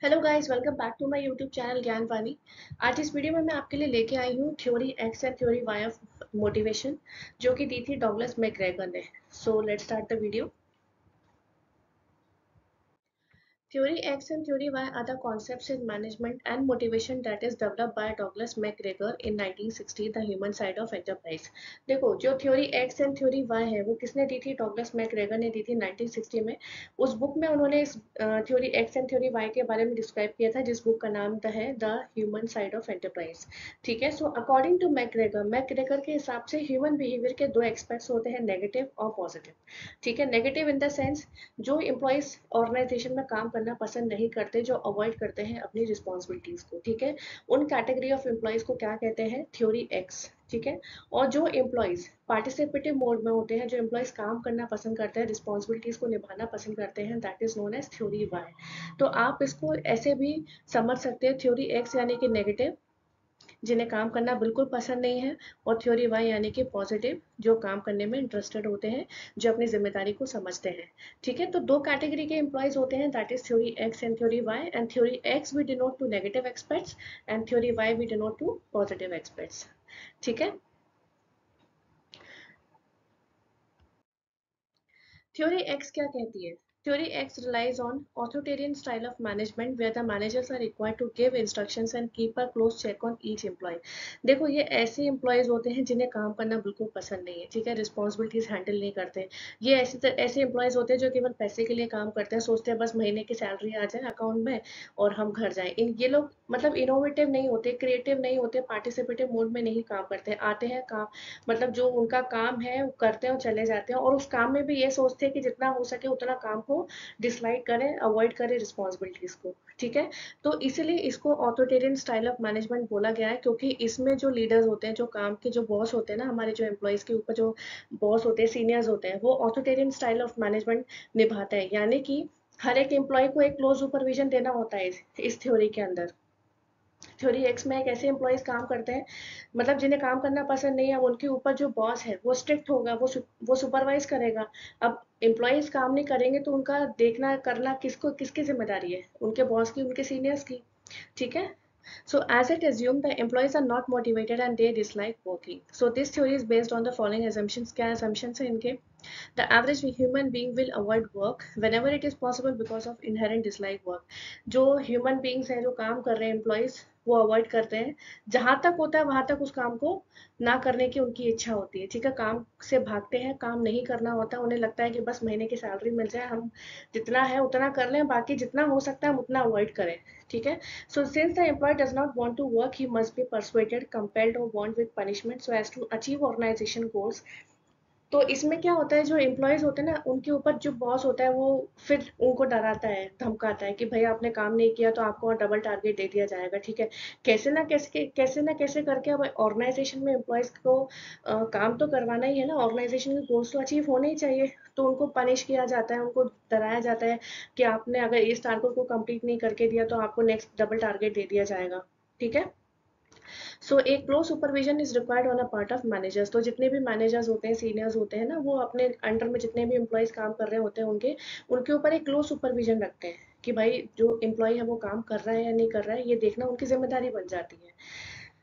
Hello guys, welcome back to my YouTube channel Gyan Vani. आज इस video में मैं आपके लिए लेके आई हूँ theory x and theory y of motivation, जो कि दी थी डॉगलस मैकग्रेगर ने। So let's start the video. Theory X and Theory Y are the concepts in management and motivation that is developed by Douglas McGregor in 1960, The Human Side of Enterprise। देखो, जो Theory X and Theory Y है वो किसने दी थी? Douglas McGregor ने दी थी 1960 में। उस बुक में उन्होंने इस Theory X and Theory Y के बारे में डिस्क्राइब किया था, जिस बुक का नाम है the human side of enterprise. ठीक है, सो अकॉर्डिंग टू मैकग्रेगर के हिसाब से ह्यूमन बिहेवियर के दो एक्सपेक्ट्स होते हैं, नेगेटिव और पॉजिटिव। ठीक है, नेगेटिव इन द सेंस जो एम्प्लॉयज ऑर्गेनाइजेशन में काम करना पसंद नहीं करते, जो अवॉइड करते हैं अपनी रिस्पॉन्सिबिलिटीज को। ठीक है, उन कैटेगरी ऑफ एम्प्लॉयज को क्या कहते हैं? Theory x. ठीक है, और जो एम्प्लॉयज पार्टिसिपेटिव मोड में होते हैं, जो एम्प्लॉयज काम करना पसंद करते हैं, रिस्पॉन्सिबिलिटीज को निभाना पसंद करते हैं, that is known as theory y. तो आप इसको ऐसे भी समझ सकते हैं, थ्योरी एक्स यानी कि नेगेटिव, जिन्हें काम करना बिल्कुल पसंद नहीं है, और थ्योरी वाई यानी कि पॉजिटिव, जो काम करने में इंटरेस्टेड होते हैं, जो अपनी जिम्मेदारी को समझते हैं। ठीक है, तो दो कैटेगरी के एम्प्लॉयज होते हैं, that is theory x and theory y. And theory x we denote to negative experts and theory y we denote to positive experts. ठीक है, थ्योरी एक्स क्या कहती है? Theory X relies on authoritarian style of management where the managers are required to give instructions and keep a close check on each employee। देखो, ये ऐसे employees होते हैं जिन्हें काम करना बिल्कुल पसंद नहीं है। ठीक है, रिस्पॉन्सिबिलिटीज हैंडल नहीं करते। ये ऐसे एम्प्लॉयज होते हैं जो केवल पैसे के लिए काम करते हैं, सोचते हैं बस महीने की सैलरी आ जाए अकाउंट में और हम घर जाएं। ये लोग मतलब इनोवेटिव नहीं होते, क्रिएटिव नहीं होते, पार्टिसिपेटिव मोड में नहीं काम करते। आते हैं काम, मतलब जो उनका काम है वो करते हैं और चले जाते हैं, और उस काम में भी ये सोचते हैं कि जितना हो सके उतना काम को डिसलाइक करें, अवॉइड करें रिस्पॉन्सिबिलिटीज को। ठीक है, तो इसीलिए इसको ऑथोरिटेरियन स्टाइल ऑफ मैनेजमेंट बोला गया है, क्योंकि इसमें जो लीडर्स होते हैं, जो काम के जो बॉस होते हैं ना, हमारे जो एम्प्लॉयज के ऊपर जो बॉस होते हैं, सीनियर्स होते हैं, वो ऑथोरिटेरियन स्टाइल ऑफ मैनेजमेंट निभाते हैं। यानी कि हर एक एम्प्लॉय को एक क्लोज सुपरविजन देना होता है इस थ्योरी के अंदर। थ्योरी एक्स में एक ऐसे एम्प्लॉयज काम करते हैं, मतलब जिन्हें काम करना पसंद नहीं है, उनके ऊपर जो बॉस है वो स्ट्रिक्ट होगा, वो सुपरवाइज करेगा। अब एम्प्लॉयज काम नहीं करेंगे तो उनका देखना करना किसकी जिम्मेदारी है? उनके बॉस की, उनके सीनियर्स की। ठीक है, so as it assumed the employees are not motivated and they dislike working. So this theory is based on the following assumptions। क्या assumptions है इनके? The average human being will avoid work whenever it is possible because of inherent dislike work। जो human beings हैं, जो काम कर रहे हैं एम्प्लॉयज, वो अवॉइड करते हैं। जहां तक होता है वहां तक उस काम को ना करने की उनकी इच्छा होती है। ठीक है, काम से भागते हैं, काम नहीं करना होता, उन्हें लगता है कि बस महीने की सैलरी मिल जाए, हम जितना है उतना कर लें, बाकी जितना हो सकता है हम उतना अवॉइड करें। ठीक है, so since the employee does not want to work, he must be persuaded, compelled or warned with punishment so as to achieve organization goals। तो इसमें क्या होता है, जो एम्प्लॉयज होते हैं ना, उनके ऊपर जो बॉस होता है वो फिर उनको डराता है, धमकाता है कि भाई आपने काम नहीं किया तो आपको डबल टारगेट दे दिया जाएगा। ठीक है, कैसे करके अब ऑर्गेनाइजेशन में एम्प्लॉयज को काम तो करवाना ही है ना, ऑर्गेनाइजेशन के गोल्स तो अचीव होने ही चाहिए। तो उनको पनिश किया जाता है, उनको डराया जाता है कि आपने अगर इस टारगेट को कंप्लीट नहीं करके दिया तो आपको नेक्स्ट डबल टारगेट दे दिया जाएगा। ठीक है, सो एक close supervision is required on a part of managers. तो जितने भी मैनेजर्स होते हैं, सीनियर्स होते हैं ना, वो अपने अंडर में जितने भी एम्प्लॉयज काम कर रहे होते हैं, उनके उनके ऊपर एक क्लोज सुपरविजन रखते हैं कि भाई जो एम्प्लॉय है वो काम कर रहा है या नहीं कर रहा है, ये देखना उनकी जिम्मेदारी बन जाती है।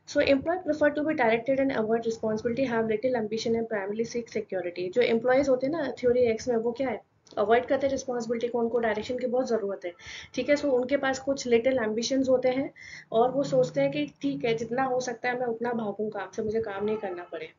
So employee prefer to be directed and avoid responsibility, have little ambition and primarily seek security। जो employees होते हैं ना थ्योरी एक्स में, वो क्या है? अवॉइड करते हैं रिस्पॉन्सिबिलिटी को, उनको डायरेक्शन की बहुत ज़रूरत है। ठीक है, सो उनके पास कुछ लिटिल एम्बिशंस होते हैं, और वो सोचते हैं कि ठीक है, जितना हो सकता है मैं उतना भागूं काम से, मुझे काम नहीं करना पड़े।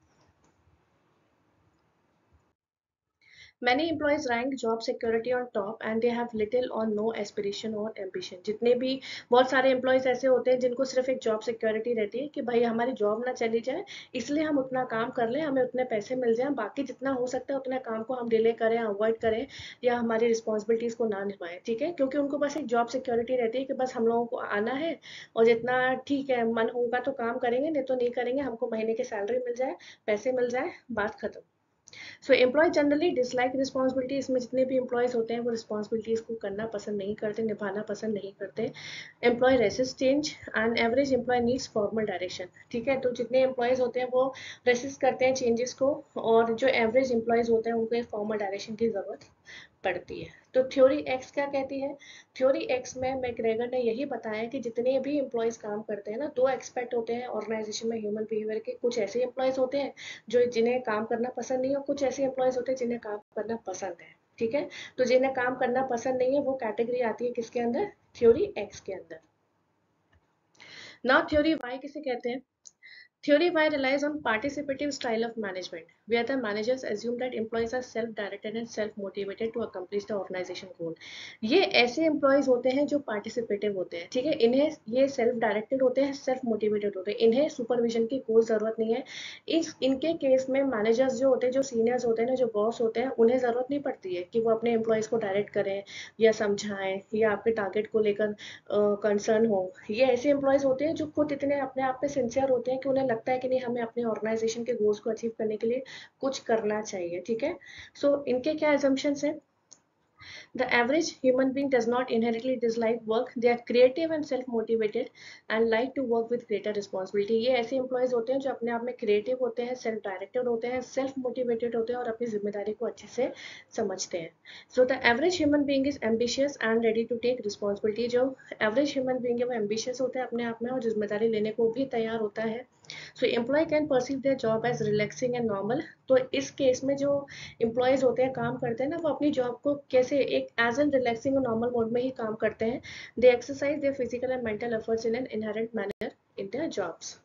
Many employees rank job security on top and they have little or no aspiration or ambition। जितने भी बहुत सारे एम्प्लॉयज ऐसे होते हैं जिनको सिर्फ एक जॉब सिक्योरिटी रहती है कि भाई हमारी जॉब ना चली जाए, इसलिए हम उतना काम कर लें, हमें उतने पैसे मिल जाएं, बाकी जितना हो सकता है उतना काम को हम डिले करें, अवॉइड करें, या हमारी रिस्पॉन्सिबिलिटीज को ना निभाएं। ठीक है, क्योंकि उनको बस एक जॉब सिक्योरिटी रहती है कि बस हम लोगों को आना है, और जितना ठीक है मन होगा तो काम करेंगे, नहीं तो नहीं करेंगे, हमको महीने की सैलरी मिल जाए, पैसे मिल जाए, बात खत्म। सो एम्प्लॉय जनरली डिसलाइक रिस्पॉन्सिबिलिटी। इसमें जितने भी एम्प्लॉयज होते हैं वो रिस्पॉन्सिबिलिटीज को करना पसंद नहीं करते, निभाना पसंद नहीं करते। Employee resist change and average employee needs formal direction. ठीक है, तो जितने एम्प्लॉयज होते हैं वो रेसिस्ट करते हैं चेंजेस को, और जो एवरेज एम्प्लॉयज होते हैं उनको एक फॉर्मल डायरेक्शन की जरूरत पड़ती है। तो थ्योरी एक्स क्या कहती है? थ्योरी एक्स में मैकग्रेगर ने यही बताया कि जितने भी एम्प्लॉयज काम करते हैं ना, दो एक्सपेक्ट होते हैं ऑर्गेनाइजेशन में ह्यूमन बिहेवियर के। कुछ ऐसे एम्प्लॉयज होते हैं जो जिन्हें काम करना पसंद नहीं है, और कुछ ऐसे एम्प्लॉयज होते हैं जिन्हें काम करना पसंद है। ठीक है, तो जिन्हें काम करना पसंद नहीं है वो कैटेगरी आती है किसके अंदर? थ्योरी एक्स के अंदर। ना थ्योरी वाई किसे कहते हैं? Theory Y relies on participative style of management, where the managers assume that employees are self-directed and self-motivated to accomplish the organization goal. ये ऐसे employees होते हैं जो participative होते हैं, ठीक है, इन्हें ये self-directed होते हैं, self-motivated होते हैं, इन्हें supervision की कोई ज़रूरत नहीं है। इनके केस में managers जो होते हैं, जो seniors होते हैं ना, जो boss होते हैं, उन्हें ज़रूरत नहीं पड़ती है कि वो अपने employees को direct करें या समझाएं या आपके target को लेकर कंसर्न हो। ये ऐसे एम्प्लॉयज होते हैं जो खुद इतने अपने आप में सिंसियर होते हैं कि उन्हें लगता है कि नहीं, हमें अपने ऑर्गेनाइजेशन के गोल्स को अचीव करने के लिए कुछ करना चाहिए। ठीक है, सो इनके क्या एजम्पशंस हैं? The average human being does not inherently dislike work. They are creative and self-motivated and like to work with greater responsibility. ये ऐसे employees होते हैं जो अपने आप में creative होते हैं, self-directed होते हैं, self-motivated होते हैं और अपनी जिम्मेदारी को अच्छे से समझते हैं. So the average human being is ambitious and ready to take responsibility. जो average human being है वो ambitious होता है अपने आप में और जिम्मेदारी लेने को भी तैयार होता है. So employee can perceive their job as relaxing and normal. तो इस केस में जो एम्प्लॉयज होते हैं, काम करते हैं ना, वो अपनी जॉब को कैसे एक एज एन रिलैक्सिंग और नॉर्मल मोड में ही काम करते हैं. They exercise their physical and mental efforts in an inherent manner in their jobs.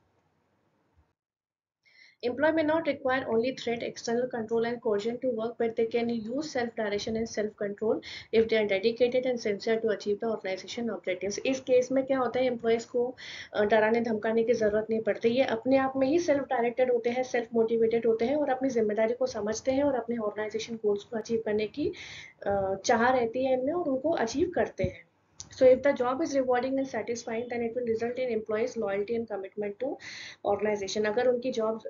Employee may not require only threat, external control, and coercion to work, but they can use self-direction and self-control if they are dedicated and sincere to achieve the organization objectives. इस case में क्या होता है, employees को डराने धमकाने की जरूरत नहीं पड़ती. ये अपने आप में ही सेल्फ डायरेक्टेड होते हैं, सेल्फ मोटिवेटेड होते हैं और अपनी जिम्मेदारी को समझते हैं और अपने ऑर्गेनाइजेशन गोल्स को अचीव करने की चाह रहती है इनमें और उनको अचीव करते हैं. So if the job is rewarding and satisfying, then it will result in employees' loyalty and commitment to organization. अगर उनकी जॉब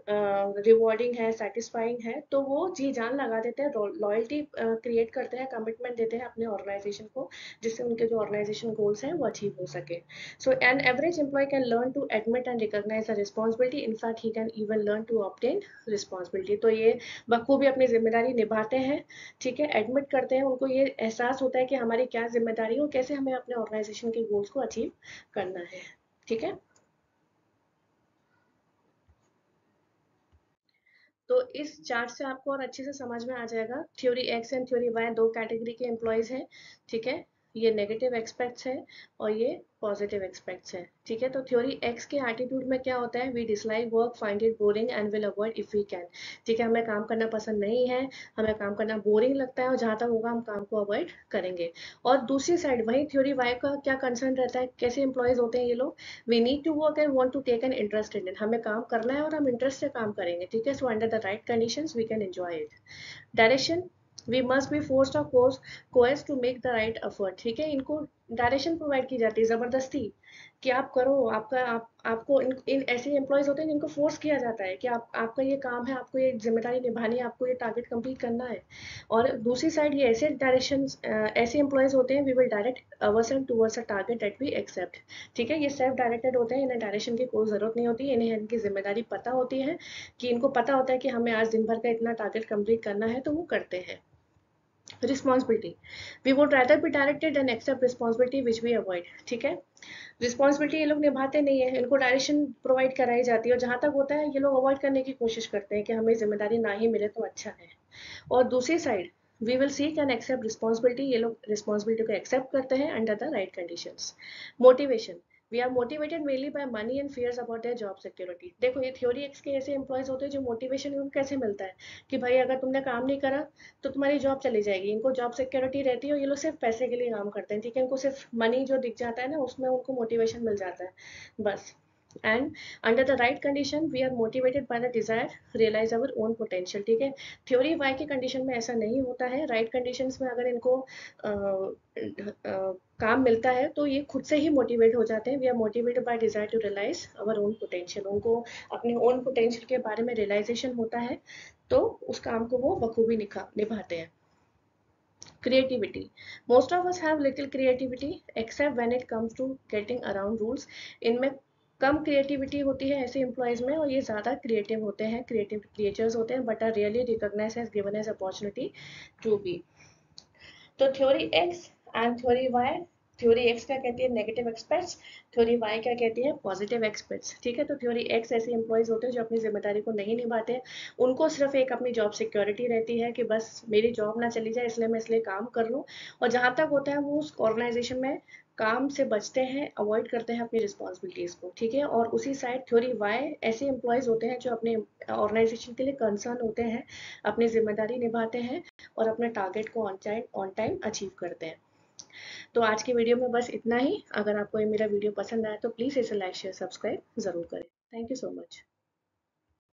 रिवॉर्डिंग है, सेटिस्फाइंग है, तो वो जी जान लगा देते हैं, लॉयल्टी क्रिएट करते हैं, कमिटमेंट देते हैं अपने ऑर्गेनाइजेशन को, जिससे उनके जो ऑर्गेनाइजेशन गोल्स हैं वो अचीव हो सके. So an average employee can learn to admit and recognise the responsibility. In fact he can even learn to obtain responsibility. तो ये बखूबी अपनी जिम्मेदारी निभाते हैं, ठीक है, एडमिट करते हैं, उनको ये एहसास होता है कि हमारी क्या जिम्मेदारी है और कैसे हमें अपने ऑर्गेनाइजेशन के गोल्स को अचीव करना है. ठीक है, तो इस चार्ट से आपको और अच्छे से समझ में आ जाएगा. Theory x and theory y दो कैटेगरी के एम्प्लॉयज हैं. ठीक है, ये नेगेटिव एक्सपेक्ट्स है और ये पॉजिटिव एक्सपेक्ट्स है. ठीक है, तो थ्योरी एक्स के एटीट्यूड में क्या होता है? We dislike work, find it boring and will avoid if we can. ठीक है, हमें काम करना पसंद नहीं है, हमें काम करना बोरिंग लगता है और जहां तक होगा हम काम को अवॉइड करेंगे. और दूसरी साइड वही थ्योरी वाई का क्या कंसर्न रहता है? कैसे एम्प्लॉयज होते हैं ये लोग? We need to work and want to take an interest in it. हमें काम करना है और हम इंटरेस्ट से काम करेंगे. ठीक है, so under the right conditions we can enjoy it. Direction, we must be forced of course coax to make the right effort. ठीक है, इनको डायरेक्शन प्रोवाइड की जाती है जबरदस्ती कि आप करो. आपको इन ऐसे एम्प्लॉयज होते हैं जिनको फोर्स किया जाता है कि आपका ये काम है, आपको ये जिम्मेदारी निभानी है, आपको ये टारगेट कंप्लीट करना है. और दूसरी साइड ये ऐसे डायरेक्शन ऐसे एम्प्लॉयज होते हैं, we will direct ourselves towards a target that we accept. ठीक है, ये सेल्फ डायरेक्टेड होते हैं, इन्हें डायरेक्शन की कोई जरूरत नहीं होती. इन्हें इनकी जिम्मेदारी पता होती है कि इनको पता होता है कि हमें आज दिन भर का इतना टारगेट कंप्लीट करना है, तो वो करते हैं. Responsibility, we would rather be directed and accept responsibility which we avoid. ठीक है, रिस्पॉन्सिबिलिटी ये लोग निभाते नहीं है, इनको डायरेक्शन प्रोवाइड कराई जाती है और जहां तक होता है ये लोग अवॉइड करने की कोशिश करते हैं कि हमें जिम्मेदारी ना ही मिले तो अच्छा है. और दूसरी side we will seek and accept responsibility, ये लोग रिस्पॉन्सिबिलिटी को एक्सेप्ट करते हैं under the right conditions. Motivation, we are motivated mainly by money and fears about their job security. देखो, ये थ्योरी एक्स के ऐसे एम्प्लॉयज होते हैं जो मोटिवेशन इनको कैसे मिलता है कि भाई अगर तुमने काम नहीं करा तो तुम्हारी जॉब चली जाएगी. इनको जॉब सिक्योरिटी रहती है और ये लोग सिर्फ पैसे के लिए काम करते हैं. ठीक है, इनको सिर्फ मनी जो दिख जाता है ना, उसमें उनको मोटिवेशन मिल जाता है बस. And under the right condition we are motivated by the desire realise our own potential. ठीक है, थ्योरी वाई की कंडीशन में ऐसा नहीं होता है. राइट कंडीशंस में अगर इनको काम मिलता है तो ये खुद से ही मोटिवेट हो जाते हैं. We are motivated by desire to realise our own potential. उनको अपने ओन पोटेंशियल के बारे में रियलाइजेशन होता है तो उस काम को वो बखूबी निभाते हैं. Creativity, most of us have little creativity except when it comes to getting around rules. इनमें कम क्रिएटिविटी होती है ऐसे एम्प्लॉयज में और ये ज़्यादा क्रिएटिव होते हैं, क्रिएटिव क्रिएचर्स होते हैं, but are really recognise as given as opportunity to be. तो theory x and theory Y, theory X क्या कहती है नेगेटिव एक्सपर्ट्स, थ्योरी वाई क्या कहती है पॉजिटिव एक्सपर्ट्स। ठीक है, तो थ्योरी एक्स ऐसे एम्प्लॉयज होते हैं जो अपनी जिम्मेदारी को नहीं निभाते हैं, उनको सिर्फ एक अपनी जॉब सिक्योरिटी रहती है कि बस मेरी जॉब ना चली जाए इसलिए मैं इसलिए काम कर लूँ, और जहाँ तक होता है वो उस ऑर्गेनाइजेशन में काम से बचते हैं, अवॉइड करते हैं अपनी रिस्पॉन्सिबिलिटीज को। ठीक है, और उसी साइड थ्योरी वाई ऐसे एम्प्लॉयज होते हैं जो अपने ऑर्गेनाइजेशन के लिए कंसर्न होते हैं, अपनी जिम्मेदारी निभाते हैं और अपने टारगेट को ऑन टाइम अचीव करते हैं। तो आज की वीडियो में बस इतना ही। अगर आपको ये मेरा वीडियो पसंद आया तो प्लीज़ इसे लाइक शेयर सब्सक्राइब ज़रूर करें। Thank you so much.